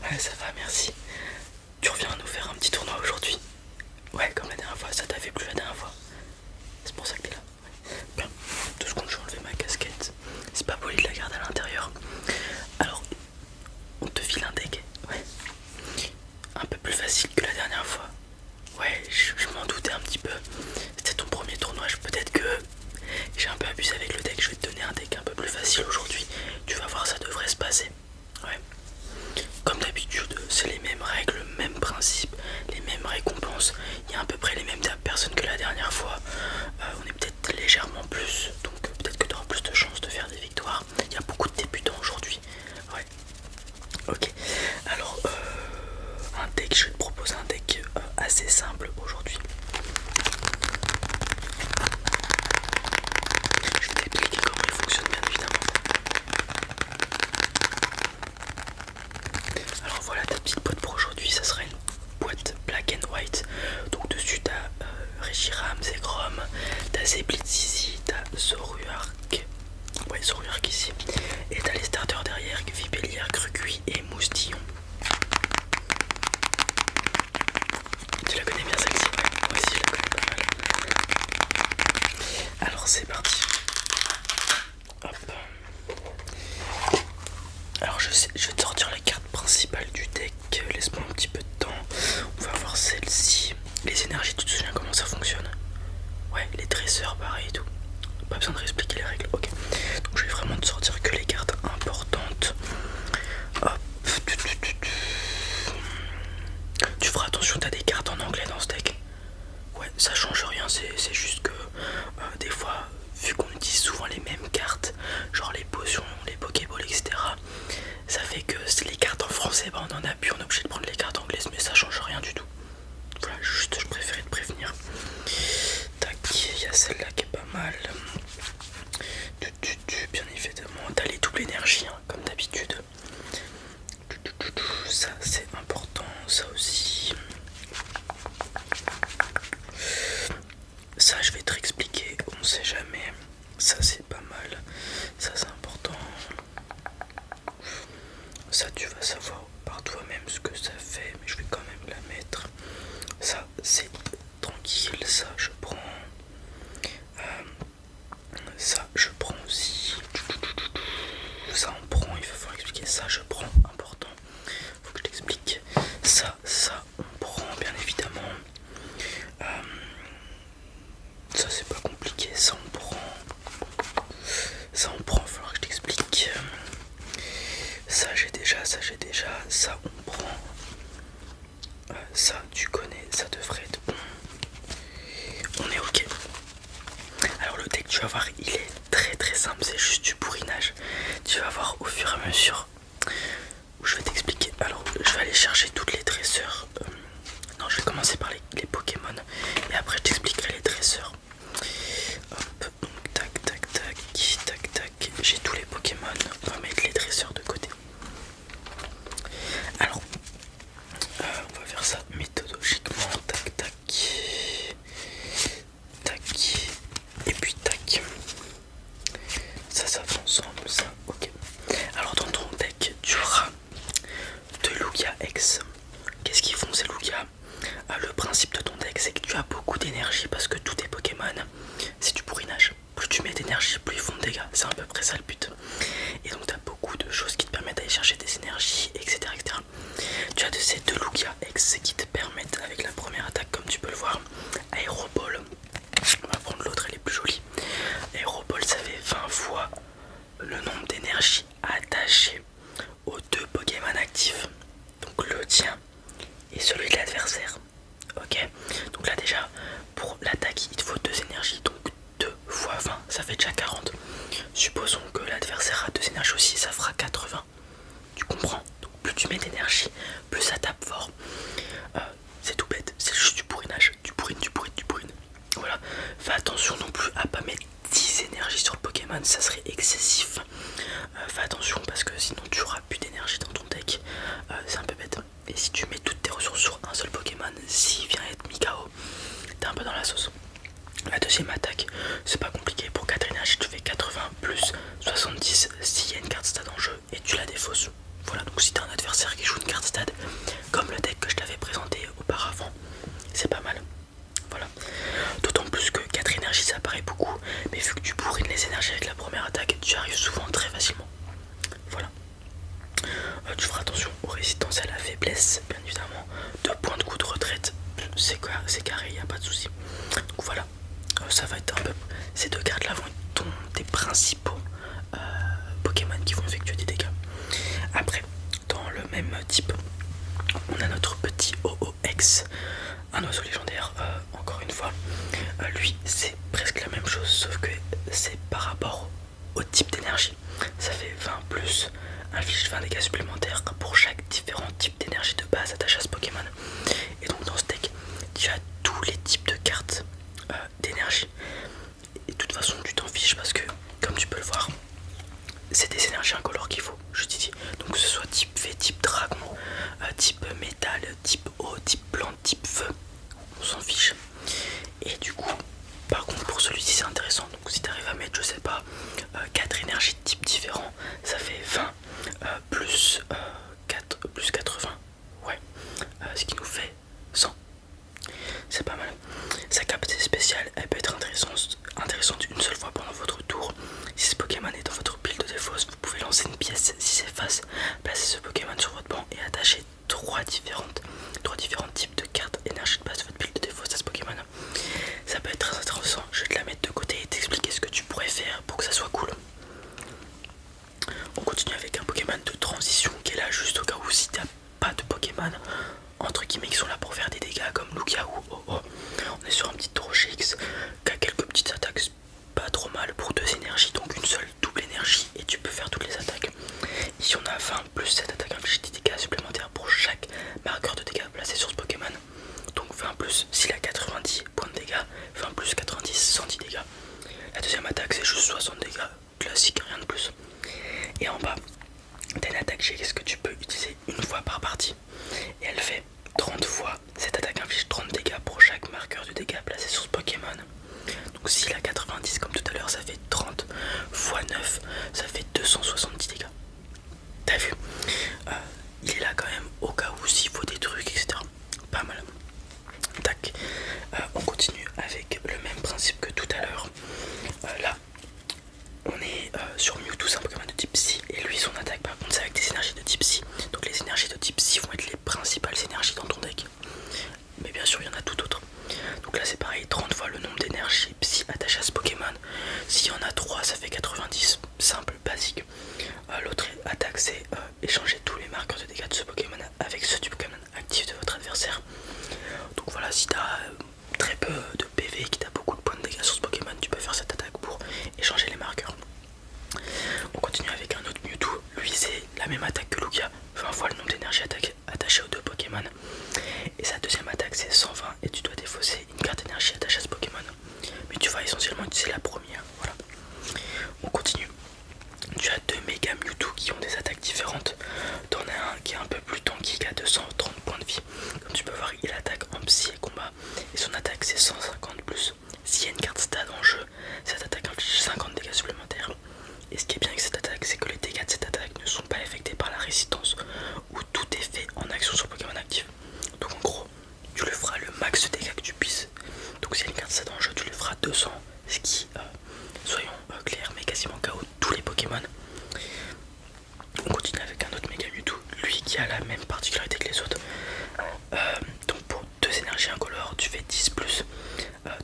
Ouais, ça va, merci. Tu reviens nous faire un petit tournoi aujourd'hui? Ouais, comme la dernière fois, ça t'avait plu la dernière fois. C'est pour ça que t'es là. Ouais. Bien, 2 secondes, je vais enlever ma casquette. C'est pas poli de la garder à l'intérieur. Alors, on te file un deck. Ouais. Un peu plus facile que la dernière fois. Ouais, je m'en doutais un petit peu. C'était ton premier tournoi, peut-être que j'ai un peu abusé avec le deck. Je vais te donner un deck un peu plus facile aujourd'hui. Tu vas voir, ça devrait se passer. Ouais. Comme d'habitude, c'est les mêmes règles, le même principe, les mêmes récompenses. Il y a à peu près les mêmes personnes que la dernière fois. On est peut-être légèrement plus, donc peut-être que tu auras plus de chances de faire des victoires. Il y a beaucoup de débutants aujourd'hui. Ouais. Ok. Alors, un deck, je vais te proposer un deck assez simple aujourd'hui. Je vais t'expliquer comment il fonctionne, bien évidemment. Alors voilà ta petite boîte pour aujourd'hui, ça sera une boîte black and white. Donc dessus t'as Reshiram, Zekrom, t'as Zeblitz ici, t'as Zoruark, ouais Zoruark ici, et t'as les starters derrière, Vipellier, Grugui et Moustillon. Tu la connais bien celle-ci? Ouais, moi aussi je la connais pas mal. Alors c'est parti. Hop. Alors je vais te sortir les cartes principales du deck, laisse-moi un petit peu de temps. On va voir celle-ci. Les énergies, tu te souviens comment ça fonctionne? Ouais, les dresseurs pareil et tout. Pas besoin de réexpliquer les règles, ok. Donc je vais vraiment te sortir que les cartes importantes. Hop. Tu feras attention, t'as des cartes en anglais dans ce deck. Ouais, ça change rien, c'est juste que des fois, vu qu'on utilise souvent les mêmes cartes, genre les potions, les pokéballs, etc., ça fait que les cartes en français, bah, on en a plus, on est obligé de prendre les cartes anglaises, mais ça change rien du tout. Voilà, juste je préférais te prévenir. Tac, il y a celle-là qui est pas mal. Bien évidemment, t'as les doubles énergies, hein, comme d'habitude. Ça c'est important, ça aussi. Ça je vais te réexpliquer, on sait jamais. Ça c'est pas mal, ça c'est important. Ça tu vas savoir par toi-même ce que ça fait, mais je vais quand même la mettre. Ça c'est tranquille, ça je prends. Ça je prends aussi. Ça on prend, il va falloir expliquer. Ça je prends, important. Faut que je t'explique. Ça on prend bien évidemment. Ça c'est pas compliqué, ça on prend. Ça on prend, il va falloir que je t'explique. Ça j'ai déjà, ça on prend. Ça tu connais, ça devrait être bon. On est ok. Alors le deck tu vas voir il est très simple, c'est juste du bourrinage. Tu vas voir au fur et à mesure où je vais t'expliquer. Alors je vais aller chercher toutes les dresseurs. Non, je vais commencer par les Pokémon et après je t'expliquerai les dresseurs. Hop, donc tac. J'ai tous les Pokémon. On va mettre les dresseurs de côté. Alors, on va faire ça méthodologiquement. Tac. Et puis tac. Ça va ensemble, ça. Ok. Alors dans ton deck, tu auras 2 Lugia X. Qu'est-ce qu'ils font ces Lugia? Le principe de ton deck, c'est que tu as beaucoup d'énergie parce que tous tes Pokémon, c'est du bourrinage. Plus tu mets d'énergie, plus ils font de dégâts. C'est à peu près ça le but. Et donc tu as beaucoup de choses qui te permettent d'aller chercher des énergies, etc. Tu as de ces 2 Lugia X qui te permettent, avec la première attaque, comme tu peux le voir, Aéroball. On va prendre l'autre, elle est plus jolie. Aéroball, ça fait 20 fois le nombre d'énergie attachées aux 2 Pokémon actifs. Donc le tien et celui de l'adversaire. Ok, donc là déjà pour l'attaque il te faut 2 énergies, donc 2 fois 20 ça fait déjà 40. Supposons que l'adversaire a 2 énergies aussi, ça fera 80. Tu comprends? Donc plus tu mets d'énergie, plus ça tape fort. C'est tout bête, c'est juste du bourrinage. Tu bourrines. Voilà, fais attention non plus à pas mettre 10 énergies sur Pokémon, ça serait excessif. Fais attention parce que sinon tu auras plus d'énergie dans ton deck. C'est un peu bête. Et si tu mets toutes tes ressources sur un seul Pokémon, s'il vient être mis KO, t'es un peu dans la sauce. La deuxième attaque, c'est pas compliqué. Pour 4 énergies, tu fais 80 plus 70 s'il y a une carte stat en jeu et tu la défausses. Voilà, donc si t'as un adversaire qui joue une carte stade, comme le deck que je t'avais présenté auparavant, c'est pas mal. Voilà. D'autant plus que 4 énergies ça paraît beaucoup, mais vu que tu bourrines les énergies avec la première attaque, tu arrives souvent très facilement. Voilà. Tu feras attention aux résistances à la faiblesse, bien évidemment. 2 points de coup de retraite, c'est carré, y a pas de souci. Donc voilà, ça va être un peu. Ces deux cartes là vont être tes principaux Pokémon qui vont effectuer des dégâts. Après, dans le même type, on a notre petit OOX, un oiseau légendaire, encore une fois. Lui, c'est presque la même chose, sauf que c'est par rapport au type d'énergie. Ça fait 20 plus, inflige 20 dégâts supplémentaires pour chaque différent type d'énergie de base attaché à ce Pokémon. Et donc dans ce deck, tu as tous les types de cartes d'énergie. Et de toute façon, tu t'en fiches parce que, comme tu peux le voir, c'est des énergies incolores qu'il faut, je t'ai dit. Donc que ce soit type V, type dragon, type métal, type eau, type plante, type feu, on s'en fiche. Et du coup, par contre pour celui-ci c'est intéressant. Donc si tu arrives à mettre, je sais pas, 4 énergies de type différents, ça fait 20 plus 4 plus 80. Ouais, ce qui nous fait 100. C'est pas mal. Sa capacité spéciale, elle peut être intéressante une seule fois pendant votre tour. Si ce Pokémon est dans votre pile de défausse, vous pouvez lancer une pièce. Si c'est face, placez ce Pokémon sur votre banc et attachez 3 différents types de cartes énergie de base de votre pile de défausse à ce Pokémon. Ça peut être très intéressant. Je vais te la mettre de côté et t'expliquer ce que tu pourrais faire pour que ça soit cool. On continue avec un Pokémon de transition qui est là juste au cas où si t'as pas de Pokémon entre guillemets qui sont là pour faire des dégâts comme Lugia ou Oh-Oh. On est sur un petit Rocher X qui a quelques petites attaques pas trop mal pour 2 énergies, donc une seule double énergie et tu peux faire toutes les attaques. Ici on a 20 plus cette attaque inflige des dégâts supplémentaires pour chaque marqueur de dégâts placé sur ce Pokémon. Donc 20 plus s'il a 90 points de dégâts, 20 plus 90, 110 dégâts. La deuxième attaque c'est juste 60 dégâts, classique, rien de plus. Et en bas, t'as une attaque GX que tu peux utiliser une fois par partie. Et elle fait 30 fois. Cette attaque inflige 30 dégâts pour chaque marqueur de dégâts placé sur ce Pokémon. Donc s'il a 90 comme tout à l'heure, ça fait 30 fois 9, ça fait 270 dégâts. T'as vu, il est là quand même au cas où s'il faut des trucs, etc. Pas mal. Tac. On continue avec le même principe que tout à l'heure. Là, on est sur Mewtwo, c'est un Pokémon de type Psy. Et lui, son attaque par contre, c'est avec des énergies de type Psy. Donc les énergies de type Psy vont être les principales énergies dans ton deck. Mais bien sûr, il y en a tout autre. Donc là, c'est pareil, 30 fois le nombre d'énergies Psy attachées à ce Pokémon. S'il y en a 3, ça fait 90. Simple, basique. L'autre attaque, c'est échanger tous les marqueurs de dégâts de ce Pokémon avec ceux du Pokémon actif de votre adversaire. Donc voilà, si t'as très peu de PV et que t'as beaucoup de points de dégâts sur ce Pokémon, tu peux faire cette attaque pour échanger les marqueurs. On continue avec un autre Mewtwo. Lui, c'est la même attaque que Lugia, 20 fois le nombre d'énergie attachées aux 2 Pokémon. Et sa deuxième attaque, c'est 120 et tu dois défausser une carte énergie attachée à ce Pokémon. Mais tu vas essentiellement utiliser la première. Voilà. On continue. Tu as 2 méga Mewtwo qui ont des attaques différentes. T'en as un qui est un peu plus tanky, qui a 230 points de vie. Comme tu peux voir, il attaque en psy et combat. Et son attaque, c'est 150 plus. S'il y a une carte stade en jeu, cette attaque inflige 50 dégâts supplémentaires. Et ce qui est bien avec cette attaque, c'est que les dégâts de cette attaque ne sont pas affectés par la résistance, où tout est fait en action sur Pokémon actif. Donc en gros, tu le feras le max de dégâts que tu puisses. Donc s'il y a une carte stade en jeu, tu le feras 200, ce qui, soyons clairs, mais quasiment KO tous les Pokémon. On continue avec un autre méga Mewtwo, lui qui a la même particularité que les autres. Donc pour 2 énergies incolores, tu fais 10 plus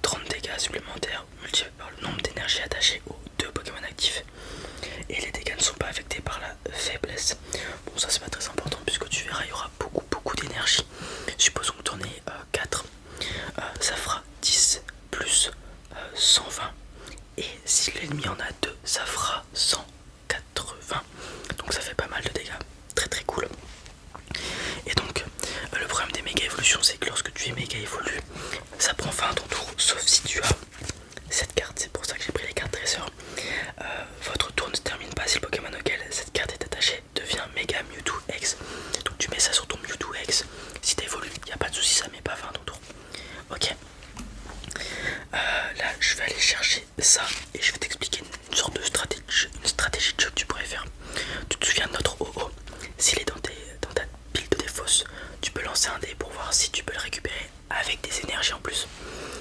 30 dégâts supplémentaires multipliés par le nombre d'énergies attachées aux 2 Pokémon actifs. Et les dégâts ne sont pas affectés par la faiblesse. Bon, ça c'est pas très important puisque tu verras, il y aura beaucoup d'énergie. Supposons que tu en aies 4, ça fera 10 plus 120. Et si l'ennemi en a 2, ça fera 180. Donc ça fait pas mal de dégâts. Très très cool. Et donc, le problème des méga évolutions, c'est que lorsque tu es méga évolué, ça prend fin à ton tour. Sauf si tu as cette carte. C'est pour ça que j'ai pris les cartes dresseurs. Votre tour ne se termine pas si le Pokémon auquel cette carte est attachée devient méga Mewtwo X. Donc tu mets ça sur ton Mewtwo X. Si t'évolues, il n'y a pas de souci, ça met pas fin à ton tour. Ok. Là, je vais aller chercher ça et je vais t'expliquer une sorte de stratégie de jeu que tu pourrais faire. Tu te souviens de notre OO? s'il est dans ta pile de défausse, tu peux lancer un dé pour voir si tu peux le récupérer avec des énergies en plus.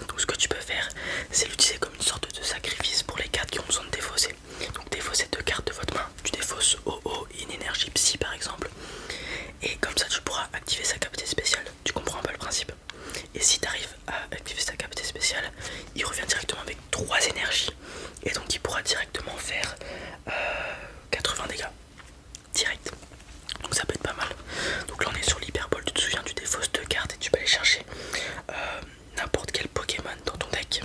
Donc ce que tu peux faire, c'est l'utiliser comme une sorte de sacrifice pour les cartes qui ont besoin de défausser. Donc défausser 2 cartes de votre main, tu défausses OO et une énergie psy par exemple. Et comme ça tu pourras activer sa capacité spéciale. Tu comprends un peu le principe. Et si tu arrives à activer sa capacité spéciale, il revient directement avec 3 énergies. Et donc il pourra directement faire 80 dégâts. Direct. Donc ça peut être pas mal. Donc là on est sur l'hyperbole, tu te souviens, tu défausses 2 cartes et tu peux aller chercher n'importe quel Pokémon dans ton deck.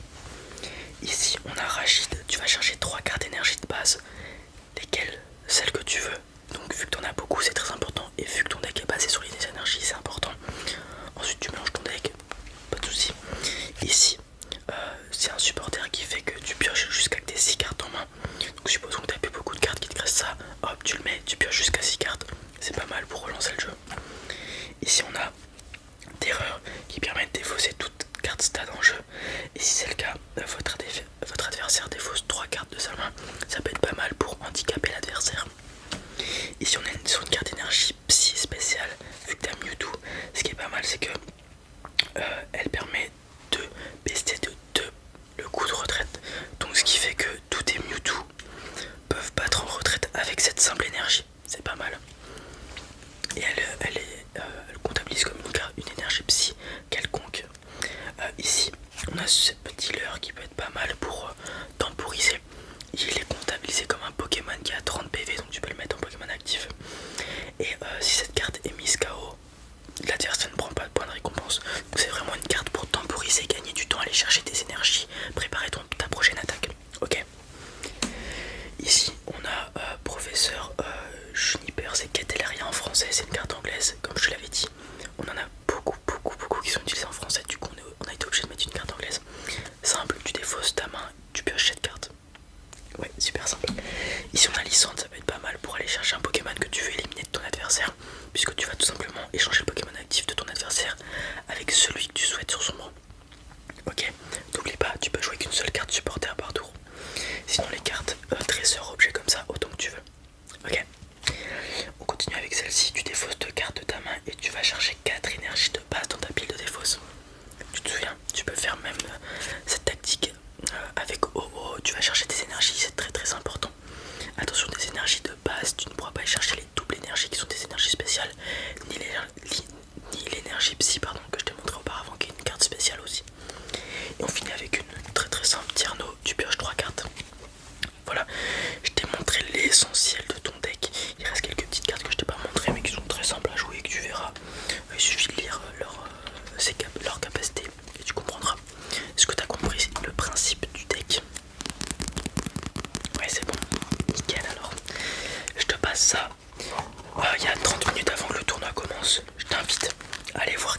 Ici on a Rachid, tu vas chercher 3 cartes énergie de base. Lesquelles? Celles que tu veux. Donc vu que tu en as beaucoup c'est très important. Et vu que ton deck est basé sur les énergies c'est important. Ensuite tu mélanges ton deck, pas de soucis. Ici c'est un supporter qui fait que tu pioches jusqu'à que tu aies 6 cartes en main. Donc supposons que tu n'as plus beaucoup de cartes qui te restent ça. Hop tu le mets, tu pioches jusqu'à 6 cartes. C'est pas mal pour relancer le jeu. Ici on a Terreur qui permet de défausser toute carte stade en jeu. Et si c'est le cas, votre adversaire défausse 3 cartes de sa main. Ça peut être pas mal pour handicaper l'adversaire. Ici on est sur une carte énergie psy spéciale. Vu que t'as Mewtwo, ce qui est pas mal c'est que elle permet de baisser de 2 le coup de retraite. Donc ce qui fait que tous tes Mewtwo peuvent battre en retraite avec cette simple énergie. C'est pas mal. Et elle comptabilise comme une énergie psy quelconque. Ici on a ce petit leurre qui peut être pas mal pour temporiser. Il est comptabilisé comme un Pokémon qui a 30 PV, donc tu peux le mettre en Pokémon actif. Et si cette carte est mise KO, l'adversaire ne prend pas de points de récompense. Donc c'est vraiment une carte pour temporiser, gagner du temps, aller chercher des énergies, préparer ta prochaine attaque. Ok. Ici on a Professeur Juniper, c'est Catelaria en français, c'est une carte anglaise, comme je l'avais dit. On en a beaucoup qui sont utilisés en français, du coup on a été obligé de mettre une carte anglaise. Simple, tu défausses ta main, tu pioches cette carte. Ouais, super simple. Ici on a Lissandre, ça peut être pas mal pour aller chercher un Pokémon que tu veux éliminer de ton adversaire, puisque tu vas tout simplement échanger le Pokémon actif de ton adversaire avec celui que tu souhaites sur son banc. Ok, n'oublie pas, tu peux jouer qu'une seule carte supporter par tour. Sinon les cartes trésor, objets comme ça, autant que tu veux. Ok. On continue avec celle-ci, tu défausses 2 cartes de ta main et tu vas chercher 4 énergies de base dans ta pile de défausse. Tu te souviens, tu peux faire même cette tactique avec OO, tu vas chercher des énergies, c'est très important. Attention, des énergies de base, tu ne pourras pas y chercher les doubles énergies qui sont des énergies spéciales, ni l'énergie psy pardon, que je t'ai montré auparavant qui est une carte spéciale aussi. Et on finit avec une très simple Tierno, tu pioches 3 cartes. Voilà, je t'ai montré l'essentiel de ton deck. Il reste quelques petites cartes que je t'ai pas montré mais qui sont très simples à jouer et que tu verras. Il suffit de lire leur capacité et tu comprendras. Est-ce que tu as compris le principe du deck? Ouais, c'est bon, nickel. Alors je te passe ça il y a 30 minutes avant que le tournoi commence. Je t'invite à aller voir